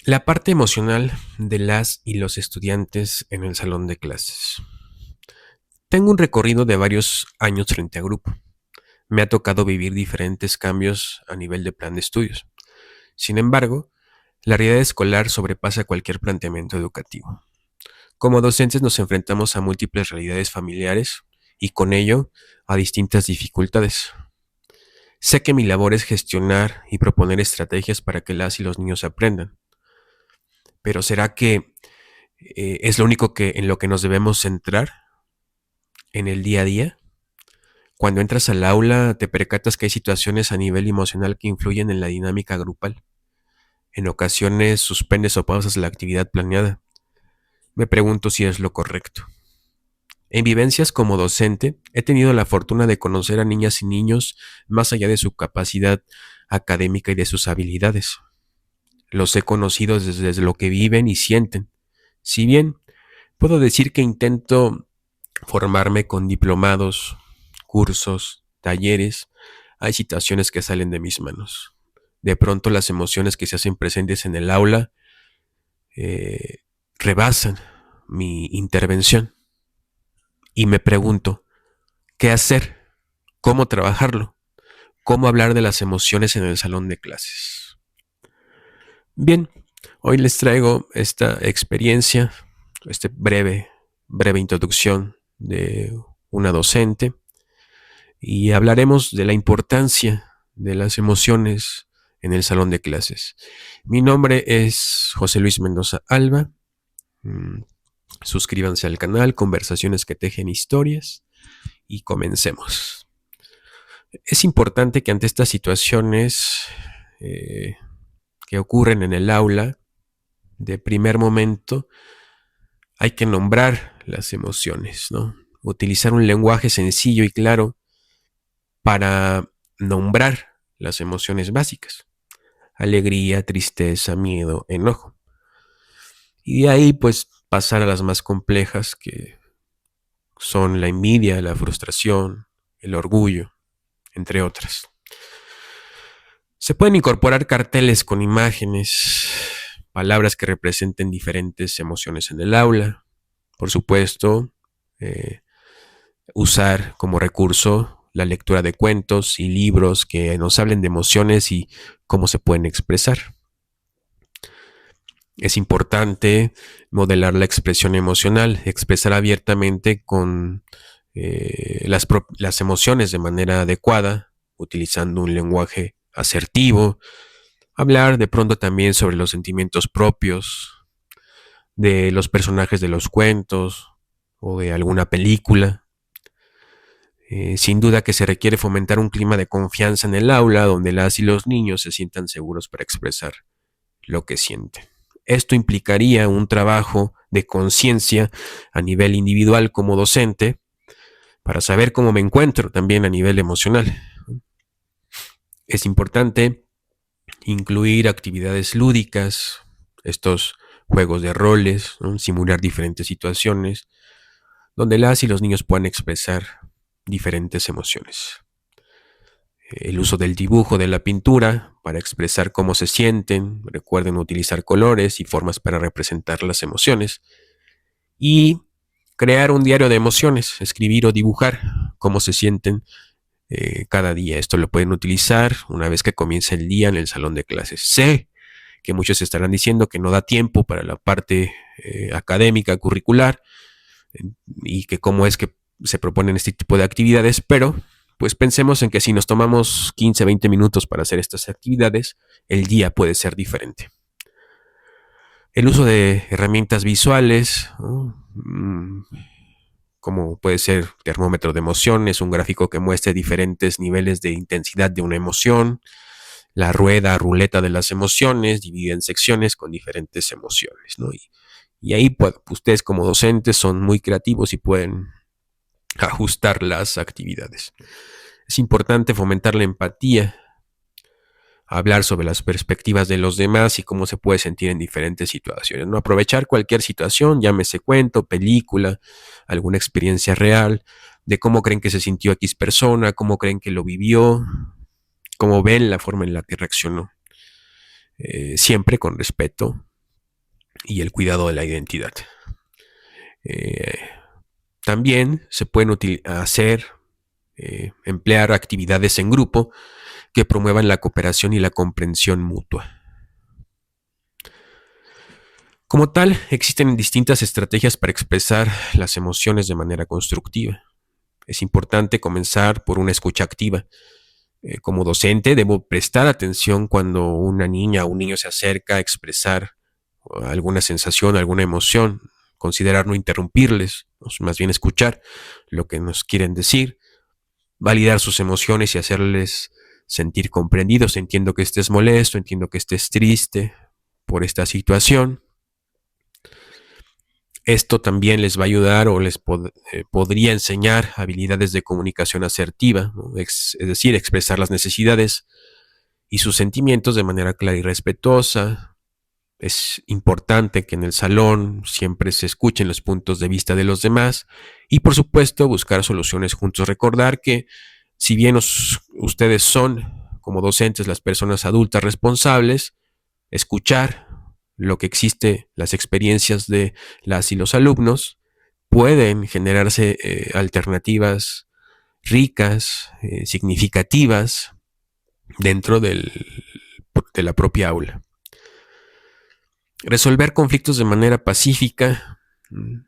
La parte emocional de las y los estudiantes en el salón de clases. Tengo un recorrido de varios años frente a grupo. Me ha tocado vivir diferentes cambios a nivel de plan de estudios. Sin embargo, la realidad escolar sobrepasa cualquier planteamiento educativo. Como docentes nos enfrentamos a múltiples realidades familiares y con ello a distintas dificultades. Sé que mi labor es gestionar y proponer estrategias para que las y los niños aprendan, pero ¿será que es lo único que en lo que nos debemos centrar en el día a día? Cuando entras al aula, te percatas que hay situaciones a nivel emocional que influyen en la dinámica grupal. En ocasiones suspendes o pausas la actividad planeada. Me pregunto si es lo correcto. En vivencias como docente, he tenido la fortuna de conocer a niñas y niños más allá de su capacidad académica y de sus habilidades. Los he conocido desde lo que viven y sienten. Si bien puedo decir que intento formarme con diplomados, cursos, talleres, hay situaciones que salen de mis manos. De pronto las emociones que se hacen presentes en el aula eh, rebasan mi intervención y me pregunto, ¿qué hacer? ¿Cómo trabajarlo? ¿Cómo hablar de las emociones en el salón de clases? Bien, hoy les traigo esta experiencia, este breve introducción de una docente y hablaremos de la importancia de las emociones en el salón de clases. Mi nombre es José Luis Mendoza Alba. Suscríbanse al canal Conversaciones que Tejen Historias y comencemos. Es importante que ante estas situaciones eh, que ocurren en el aula, de primer momento, hay que nombrar las emociones, ¿no? Utilizar un lenguaje sencillo y claro para nombrar las emociones básicas: alegría, tristeza, miedo, enojo. Y de ahí pues pasar a las más complejas, que son la envidia, la frustración, el orgullo, entre otras. Se pueden incorporar carteles con imágenes, palabras que representen diferentes emociones en el aula. Por supuesto, eh, usar como recurso la lectura de cuentos y libros que nos hablen de emociones y cómo se pueden expresar. Es importante modelar la expresión emocional, expresar abiertamente con las emociones de manera adecuada, utilizando un lenguaje asertivo, hablar de pronto también sobre los sentimientos propios de los personajes de los cuentos o de alguna película. Sin duda que se requiere fomentar un clima de confianza en el aula donde las y los niños se sientan seguros para expresar lo que sienten. Esto implicaría un trabajo de conciencia a nivel individual como docente para saber cómo me encuentro también a nivel emocional. Es importante incluir actividades lúdicas, estos juegos de roles, ¿no? Simular diferentes situaciones donde las y los niños puedan expresar diferentes emociones. El uso del dibujo, de la pintura, para expresar cómo se sienten. Recuerden utilizar colores y formas para representar las emociones. Y crear un diario de emociones, escribir o dibujar cómo se sienten cada día. Esto lo pueden utilizar una vez que comience el día en el salón de clases. Sé que muchos estarán diciendo que no da tiempo para la parte académica, curricular, y que cómo es que se proponen este tipo de actividades, pero pues pensemos en que si nos tomamos 15, 20 minutos para hacer estas actividades, el día puede ser diferente. El uso de herramientas visuales, ¿no? Como puede ser termómetro de emociones, un gráfico que muestre diferentes niveles de intensidad de una emoción, la rueda, ruleta de las emociones, divide en secciones con diferentes emociones, ¿no? Y ahí pues, ustedes como docentes son muy creativos y pueden ajustar las actividades. Es importante fomentar la empatía, hablar sobre las perspectivas de los demás y cómo se puede sentir en diferentes situaciones. No aprovechar cualquier situación, llámese cuento, película, alguna experiencia real, de cómo creen que se sintió X persona, cómo creen que lo vivió, cómo ven la forma en la que reaccionó. Siempre con respeto, y el cuidado de la identidad. También se pueden emplear actividades en grupo que promuevan la cooperación y la comprensión mutua. Como tal, existen distintas estrategias para expresar las emociones de manera constructiva. Es importante comenzar por una escucha activa. Como docente, debo prestar atención cuando una niña o un niño se acerca a expresar alguna sensación, alguna emoción, considerar no interrumpirles, más bien escuchar lo que nos quieren decir, validar sus emociones y hacerles sentir comprendidos. Entiendo que estés molesto, entiendo que estés triste por esta situación. Esto también les va a ayudar o podría enseñar habilidades de comunicación asertiva, ¿no? Es decir, expresar las necesidades y sus sentimientos de manera clara y respetuosa. Es importante que en el salón siempre se escuchen los puntos de vista de los demás y, por supuesto, buscar soluciones juntos. Recordar que si bien ustedes son, como docentes, las personas adultas responsables, escuchar lo que existe, las experiencias de las y los alumnos, pueden generarse alternativas ricas, significativas dentro de la propia aula. Resolver conflictos de manera pacífica.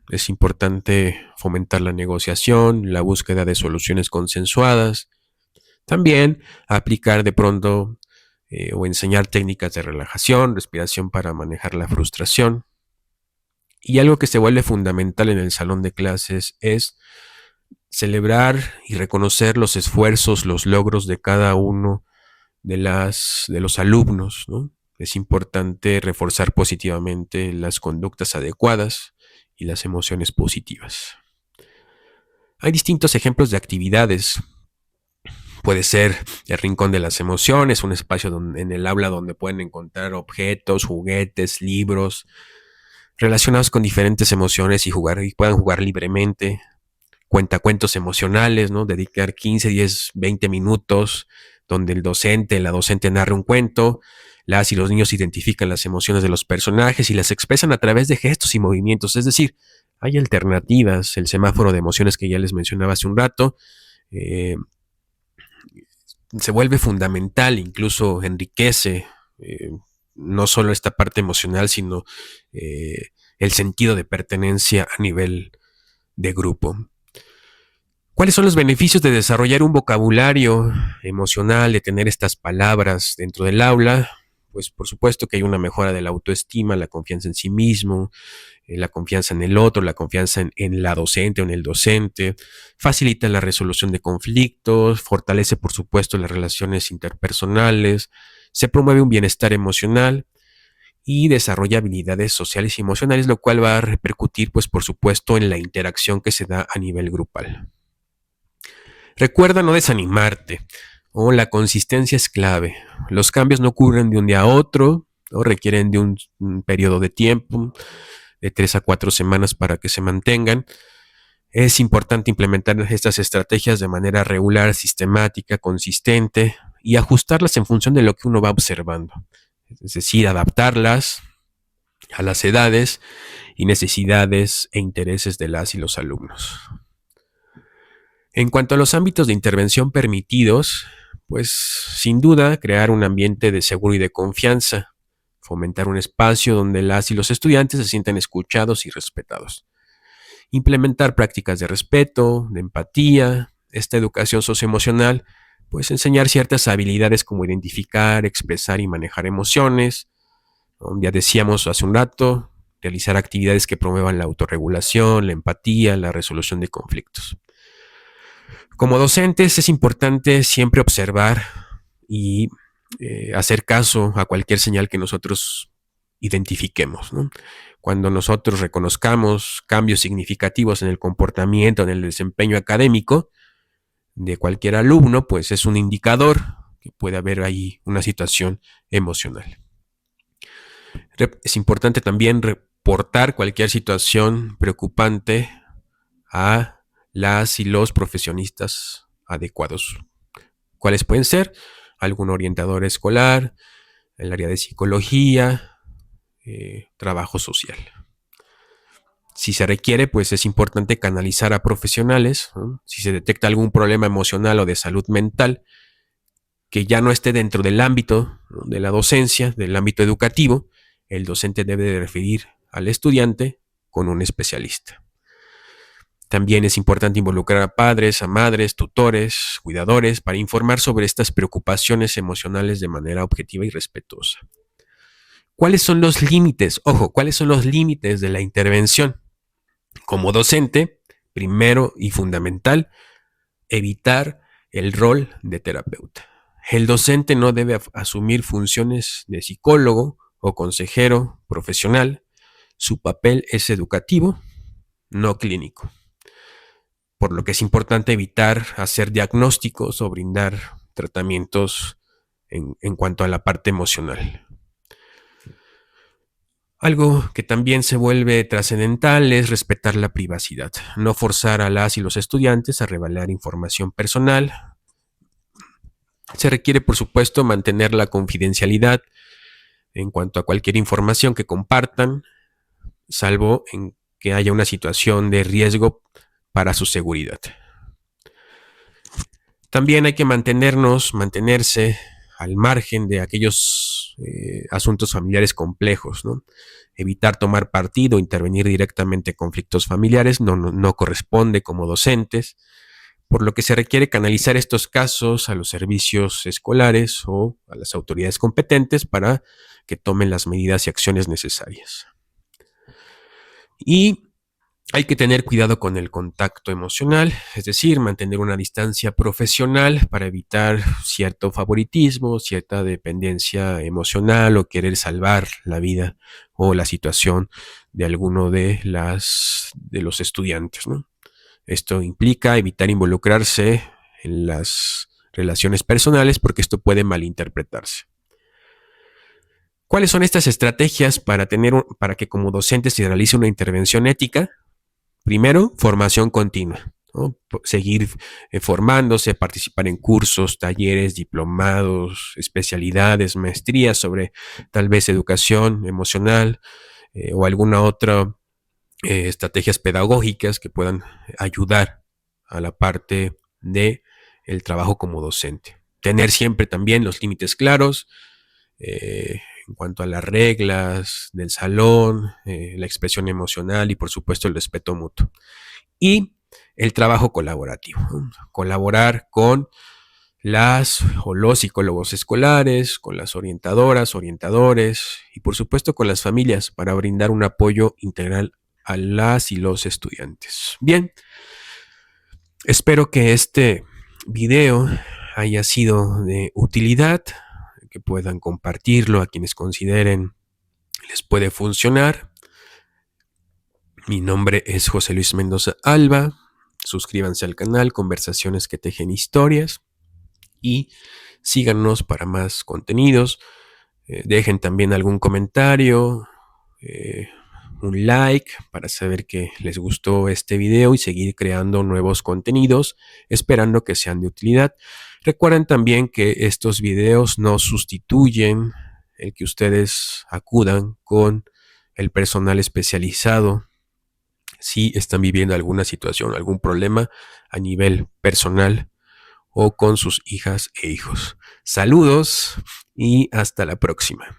Es importante fomentar la negociación, la búsqueda de soluciones consensuadas. También aplicar de pronto o enseñar técnicas de relajación, respiración para manejar la frustración. Y algo que se vuelve fundamental en el salón de clases es celebrar y reconocer los esfuerzos, los logros de cada uno de los alumnos, ¿no? Es importante reforzar positivamente las conductas adecuadas y las emociones positivas. Hay distintos ejemplos de actividades. Puede ser el rincón de las emociones, un espacio en el aula donde pueden encontrar objetos, juguetes, libros relacionados con diferentes emociones y puedan jugar libremente. Cuentacuentos emocionales, ¿no? Dedicar 15, 10, 20 minutos donde la docente narra un cuento, las y los niños identifican las emociones de los personajes y las expresan a través de gestos y movimientos. Es decir, hay alternativas, el semáforo de emociones que ya les mencionaba hace un rato, se vuelve fundamental, incluso enriquece no solo esta parte emocional, sino el sentido de pertenencia a nivel de grupo. ¿Cuáles son los beneficios de desarrollar un vocabulario emocional, de tener estas palabras dentro del aula? Pues por supuesto que hay una mejora de la autoestima, la confianza en sí mismo, la confianza en el otro, la confianza en la docente o en el docente, facilita la resolución de conflictos, fortalece por supuesto las relaciones interpersonales, se promueve un bienestar emocional y desarrolla habilidades sociales y emocionales, lo cual va a repercutir pues por supuesto en la interacción que se da a nivel grupal. Recuerda no desanimarte. La consistencia es clave. Los cambios no ocurren de un día a otro, o requieren de un periodo de tiempo, de 3 a 4 semanas para que se mantengan. Es importante implementar estas estrategias de manera regular, sistemática, consistente y ajustarlas en función de lo que uno va observando. Es decir, adaptarlas a las edades y necesidades e intereses de las y los alumnos. En cuanto a los ámbitos de intervención permitidos, pues sin duda crear un ambiente de seguro y de confianza, fomentar un espacio donde las y los estudiantes se sientan escuchados y respetados. Implementar prácticas de respeto, de empatía, esta educación socioemocional, pues enseñar ciertas habilidades como identificar, expresar y manejar emociones. Ya decíamos hace un rato, realizar actividades que promuevan la autorregulación, la empatía, la resolución de conflictos. Como docentes es importante siempre observar y hacer caso a cualquier señal que nosotros identifiquemos, ¿no? Cuando nosotros reconozcamos cambios significativos en el comportamiento, en el desempeño académico de cualquier alumno, pues es un indicador que puede haber ahí una situación emocional. Es importante también reportar cualquier situación preocupante a las y los profesionistas adecuados. ¿Cuáles pueden ser? Algún orientador escolar, el área de psicología, trabajo social. Si se requiere, pues es importante canalizar a profesionales, ¿no? Si se detecta algún problema emocional o de salud mental que ya no esté dentro del ámbito, ¿no?, de la docencia, del ámbito educativo, el docente debe de referir al estudiante con un especialista. También es importante involucrar a padres, a madres, tutores, cuidadores, para informar sobre estas preocupaciones emocionales de manera objetiva y respetuosa. ¿Cuáles son los límites? Ojo, ¿cuáles son los límites de la intervención? Como docente, primero y fundamental, evitar el rol de terapeuta. El docente no debe asumir funciones de psicólogo o consejero profesional. Su papel es educativo, no clínico. Por lo que es importante evitar hacer diagnósticos o brindar tratamientos en cuanto a la parte emocional. Algo que también se vuelve trascendental es respetar la privacidad, no forzar a las y los estudiantes a revelar información personal. Se requiere, por supuesto, mantener la confidencialidad en cuanto a cualquier información que compartan, salvo en que haya una situación de riesgo para su seguridad. También hay que mantenerse al margen de aquellos asuntos familiares complejos, ¿no? Evitar tomar partido, intervenir directamente en conflictos familiares no corresponde como docentes, por lo que se requiere canalizar estos casos a los servicios escolares o a las autoridades competentes para que tomen las medidas y acciones necesarias. Y hay que tener cuidado con el contacto emocional, es decir, mantener una distancia profesional para evitar cierto favoritismo, cierta dependencia emocional o querer salvar la vida o la situación de alguno de los estudiantes, ¿no? Esto implica evitar involucrarse en las relaciones personales porque esto puede malinterpretarse. ¿Cuáles son estas estrategias para que como docente se realice una intervención ética? Primero, formación continua, ¿no? Seguir formándose, participar en cursos, talleres, diplomados, especialidades, maestrías sobre tal vez educación emocional o alguna otra estrategias pedagógicas que puedan ayudar a la parte de el trabajo como docente. Tener siempre también los límites claros en cuanto a las reglas del salón, la expresión emocional y por supuesto el respeto mutuo. Y el trabajo colaborativo, ¿no? Colaborar con las o los psicólogos escolares, con las orientadoras, orientadores y por supuesto con las familias para brindar un apoyo integral a las y los estudiantes. Bien, espero que este video haya sido de utilidad, que puedan compartirlo a quienes consideren les puede funcionar. Mi nombre es José Luis Mendoza Alba. Suscríbanse al canal Conversaciones que Tejen Historias y síganos para más contenidos. Dejen también algún comentario, un like para saber que les gustó este video y seguir creando nuevos contenidos, esperando que sean de utilidad. Recuerden también que estos videos no sustituyen el que ustedes acudan con el personal especializado si están viviendo alguna situación, algún problema a nivel personal o con sus hijas e hijos. Saludos y hasta la próxima.